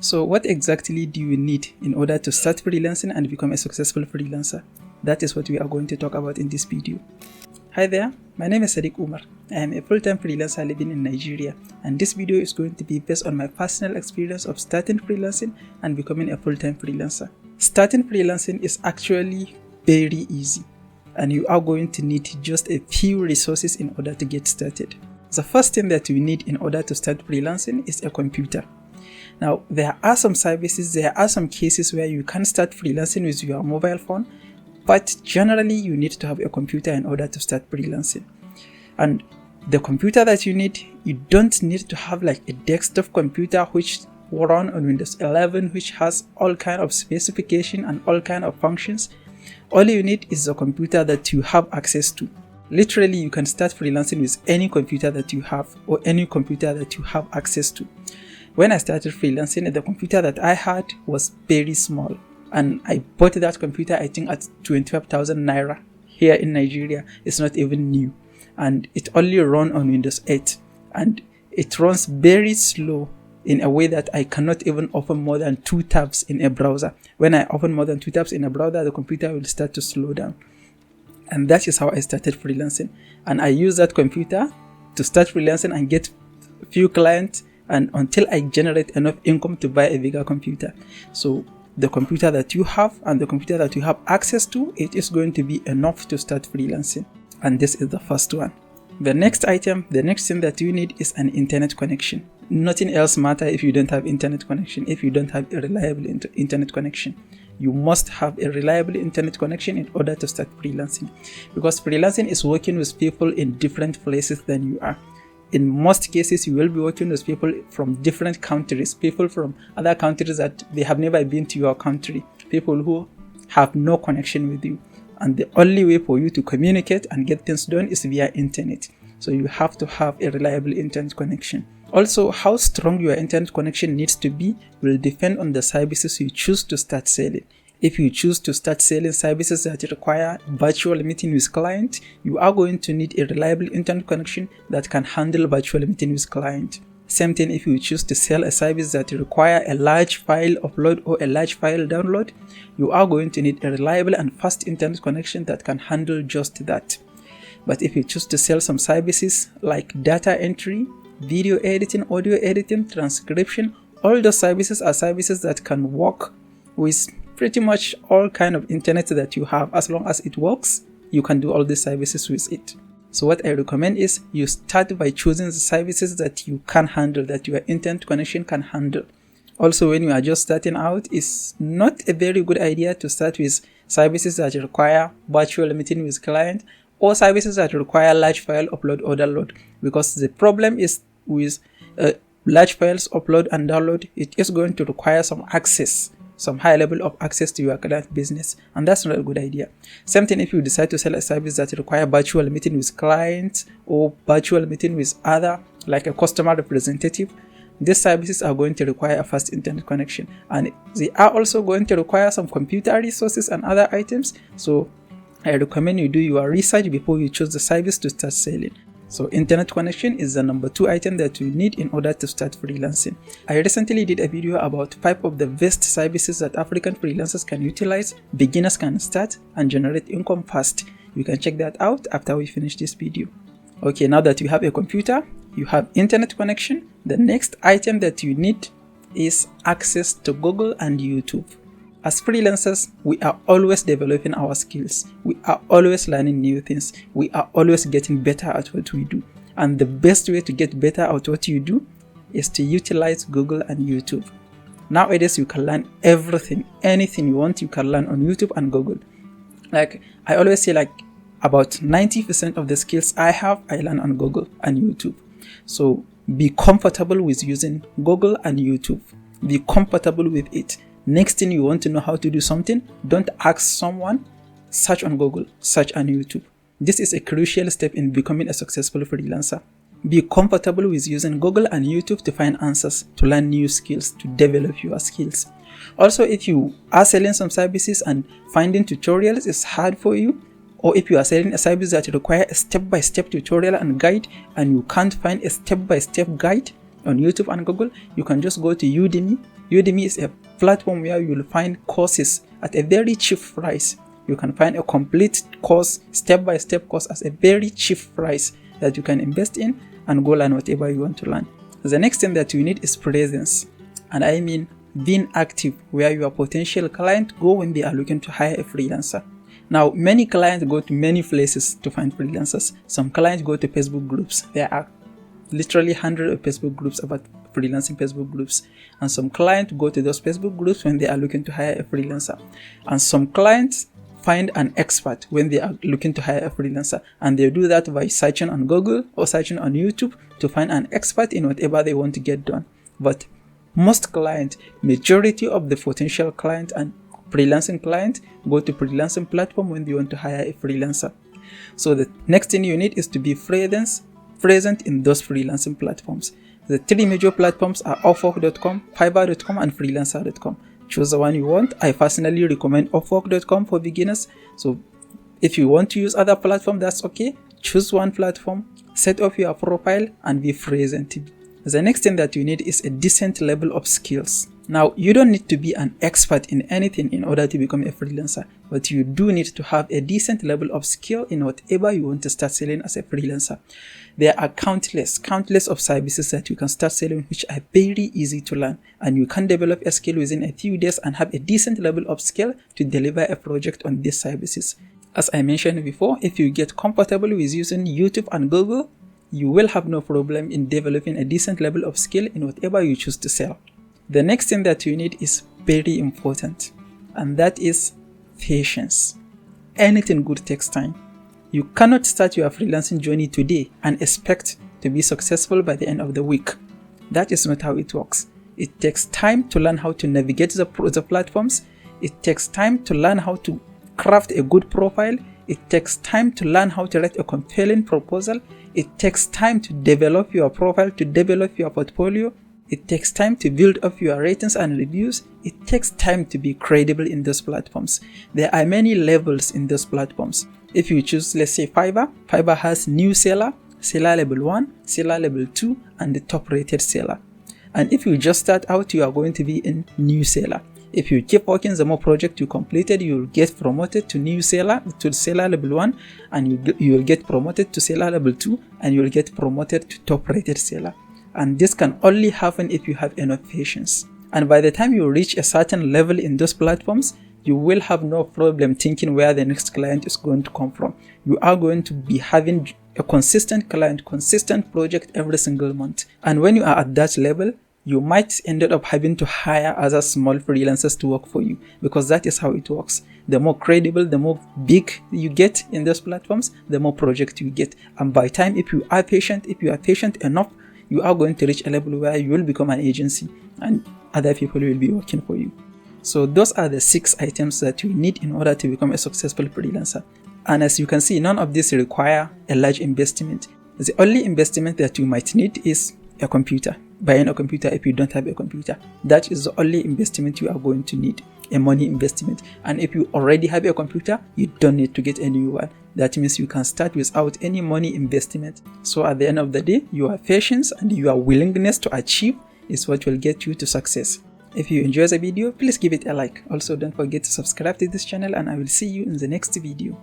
So what exactly do you need in order to start freelancing and become a successful freelancer? That is what we are going to talk about in this video. Hi there, my name is Sadiq Umar. I am a full-time freelancer living in Nigeria, and this video is going to be based on my personal experience of starting freelancing and becoming a full-time freelancer. Starting freelancing is actually very easy, and you are going to need just a few resources in order to get started. The first thing that you need in order to start freelancing is a computer. Now, there are some services, there are some cases where you can start freelancing with your mobile phone, but generally you need to have a computer in order to start freelancing. And the computer that you need, you don't need to have like a desktop computer which will run on Windows 11, which has all kind of specification and all kind of functions. All you need is a computer that you have access to. Literally, you can start freelancing with any computer that you have or any computer that you have access to. When I started freelancing, the computer that I had was very small, and I bought that computer I think at 25,000 naira here in Nigeria. It's not even new, and it only runs on Windows 8, and it runs very slow in a way that I cannot even open more than 2 tabs in a browser. When I open more than 2 tabs in a browser, the computer will start to slow down. And that is how I started freelancing, and I use that computer to start freelancing and get a few clients, and until I generate enough income to buy a bigger computer. So the computer that you have and the computer that you have access to, it is going to be enough to start freelancing. And this is the first one. The next thing that you need is an internet connection. Nothing else matters if you don't have internet connection, if you don't have a reliable internet connection. You must have a reliable internet connection in order to start freelancing, because freelancing is working with people in different places than you are. In most cases, you will be working with people from different countries, people from other countries that they have never been to your country, people who have no connection with you. And the only way for you to communicate and get things done is via internet. So you have to have a reliable internet connection. Also, how strong your internet connection needs to be will depend on the services you choose to start selling. If you choose to start selling services that require virtual meeting with client, you are going to need a reliable internet connection that can handle virtual meeting with client. Same thing if you choose to sell a service that require a large file upload or a large file download, you are going to need a reliable and fast internet connection that can handle just that. But if you choose to sell some services like data entry, video editing, audio editing, transcription, all those services are services that can work with pretty much all kind of internet that you have. As long as it works, you can do all these services with it. So what I recommend is you start by choosing the services that you can handle, that your internet connection can handle. Also, when you are just starting out, it's not a very good idea to start with services that require virtual meeting with client or services that require large file upload or download, because the problem is with large files upload and download, it is going to require some high level of access to your client business, and that's not a good idea. Same thing if you decide to sell a service that require virtual meeting with clients or virtual meeting with other, like a customer representative. These services are going to require a fast internet connection, and they are also going to require some computer resources and other items. So I recommend you do your research before you choose the service to start selling. So internet connection is the number 2 item that you need in order to start freelancing. I recently did a video about 5 of the best services that African freelancers can utilize, beginners can start and generate income fast. You can check that out after we finish this video. Okay, now that you have a computer, you have internet connection, the next item that you need is access to Google and YouTube. As freelancers, we are always developing our skills. We are always learning new things. We are always getting better at what we do. And the best way to get better at what you do is to utilize Google and YouTube. Nowadays, you can learn everything, anything you want, you can learn on YouTube and Google. Like I always say, like about 90% of the skills I have, I learn on Google and YouTube. So be comfortable with using Google and YouTube. Be comfortable with it. Next thing you want to know how to do something, don't ask someone, search on Google, search on YouTube. This is a crucial step in becoming a successful freelancer. Be comfortable with using Google and YouTube to find answers, to learn new skills, to develop your skills. Also, if you are selling some services and finding tutorials is hard for you, or if you are selling a service that requires a step-by-step tutorial and guide and you can't find a step-by-step guide on YouTube and Google, you can just go to Udemy. Udemy is a platform where you will find courses at a very cheap price. You can find a complete course, step-by-step course at a very cheap price that you can invest in and go learn whatever you want to learn. The next thing that you need is presence. And I mean being active where your potential client go when they are looking to hire a freelancer. Now, many clients go to many places to find freelancers. Some clients go to Facebook groups. There are literally hundreds of Facebook groups about freelancing Facebook groups. And some clients go to those Facebook groups when they are looking to hire a freelancer. And some clients find an expert when they are looking to hire a freelancer. And they do that by searching on Google or searching on YouTube to find an expert in whatever they want to get done. But most clients, majority of the potential client and freelancing client go to freelancing platform when they want to hire a freelancer. So the next thing you need is to be present in those freelancing platforms. The three major platforms are Upwork.com, Fiverr.com, and Freelancer.com. Choose the one you want. I personally recommend Upwork.com for beginners. So if you want to use other platform, that's okay. Choose one platform, set up your profile, and be present. The next thing that you need is a decent level of skills. Now, you don't need to be an expert in anything in order to become a freelancer, but you do need to have a decent level of skill in whatever you want to start selling as a freelancer. There are countless of services that you can start selling which are very easy to learn, and you can develop a skill within a few days and have a decent level of skill to deliver a project on these services. As I mentioned before, if you get comfortable with using YouTube and Google, you will have no problem in developing a decent level of skill in whatever you choose to sell. The next thing that you need is very important, and that is patience. Anything good takes time. You cannot start your freelancing journey today and expect to be successful by the end of the week. That is not how it works. It takes time to learn how to navigate the platforms. It takes time to learn how to craft a good profile. It takes time to learn how to write a compelling proposal. It takes time to develop your profile, to develop your portfolio. It takes time to build up your ratings and reviews. It takes time to be credible in those platforms. There are many levels in those platforms. If you choose, let's say Fiverr has new seller, seller level 1, seller level 2, and the top rated seller. And if you just start out, you are going to be in new seller. If you keep working, the more project you completed, you will get promoted to new seller, to seller level 1, and you will get promoted to seller level 2, and you will get promoted to top rated seller. And this can only happen if you have enough patience. And by the time you reach a certain level in those platforms, you will have no problem thinking where the next client is going to come from. You are going to be having a consistent client, consistent project every single month. And when you are at that level, you might end up having to hire other small freelancers to work for you, because that is how it works. The more credible, the more big you get in those platforms, the more project you get. And by time, if you are patient enough, you are going to reach a level where you will become an agency and other people will be working for you. So those are the 6 items that you need in order to become a successful freelancer. And as you can see, none of this require a large investment. The only investment that you might need is a computer. Buying a computer if you don't have a computer. That is the only investment you are going to need, a money investment. And if you already have a computer, you don't need to get a new one. That means you can start without any money investment. So at the end of the day, your patience and your willingness to achieve is what will get you to success. If you enjoy the video, please give it a like. Also, don't forget to subscribe to this channel, and I will see you in the next video.